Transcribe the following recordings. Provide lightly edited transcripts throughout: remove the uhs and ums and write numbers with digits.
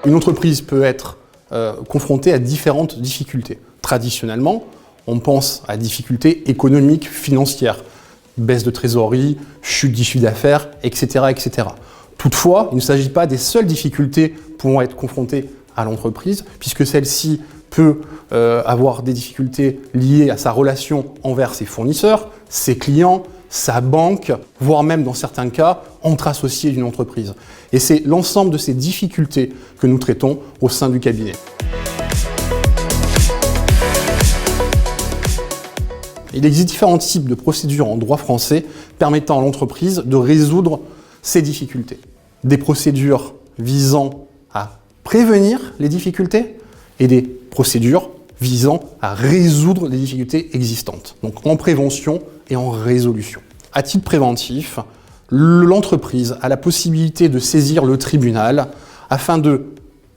Une entreprise peut être confrontée à différentes difficultés. Traditionnellement, on pense à difficultés économiques, financières, baisse de trésorerie, chute du chiffre d'affaires, etc., etc. Toutefois, il ne s'agit pas des seules difficultés pouvant être confrontées à l'entreprise, puisque celle-ci peut avoir des difficultés liées à sa relation envers ses fournisseurs, ses clients, sa banque, voire même dans certains cas, entre associés d'une entreprise. Et c'est l'ensemble de ces difficultés que nous traitons au sein du cabinet. Il existe différents types de procédures en droit français permettant à l'entreprise de résoudre ces difficultés. Des procédures visant à prévenir les difficultés et des procédures visant à résoudre les difficultés existantes. Donc en prévention et en résolution. À titre préventif, l'entreprise a la possibilité de saisir le tribunal afin de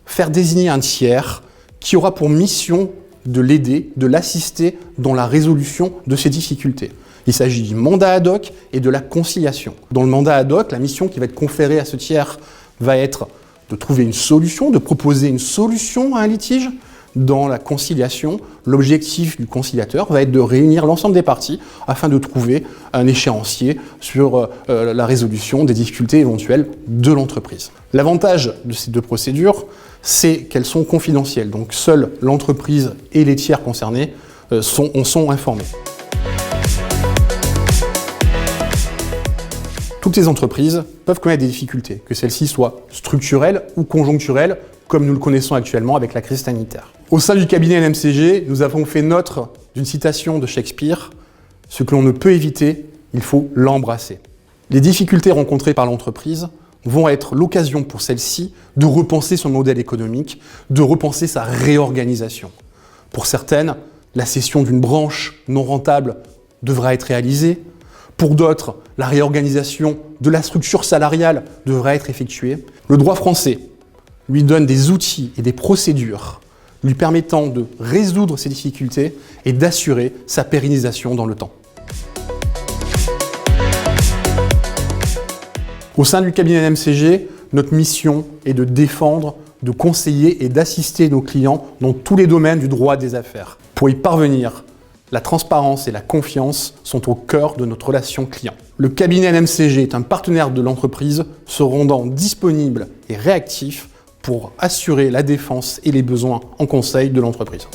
faire désigner un tiers qui aura pour mission de l'aider, de l'assister dans la résolution de ces difficultés. Il s'agit du mandat ad hoc et de la conciliation. Dans le mandat ad hoc, la mission qui va être conférée à ce tiers va être de trouver une solution, de proposer une solution à un litige. Dans la conciliation, l'objectif du conciliateur va être de réunir l'ensemble des parties afin de trouver un échéancier sur la résolution des difficultés éventuelles de l'entreprise. L'avantage de ces deux procédures, c'est qu'elles sont confidentielles, donc seule l'entreprise et les tiers concernés en sont informés. Toutes les entreprises peuvent connaître des difficultés, que celles-ci soient structurelles ou conjoncturelles, comme nous le connaissons actuellement avec la crise sanitaire. Au sein du cabinet NMCG, nous avons fait nôtre d'une citation de Shakespeare « Ce que l'on ne peut éviter, il faut l'embrasser ». Les difficultés rencontrées par l'entreprise vont être l'occasion pour celle-ci de repenser son modèle économique, de repenser sa réorganisation. Pour certaines, la cession d'une branche non rentable devra être réalisée. Pour d'autres, la réorganisation de la structure salariale devra être effectuée. Le droit français lui donne des outils et des procédures lui permettant de résoudre ces difficultés et d'assurer sa pérennisation dans le temps. Au sein du cabinet NMCG, notre mission est de défendre, de conseiller et d'assister nos clients dans tous les domaines du droit des affaires. Pour y parvenir, la transparence et la confiance sont au cœur de notre relation client. Le cabinet NMCG est un partenaire de l'entreprise se rendant disponible et réactif pour assurer la défense et les besoins en conseil de l'entreprise.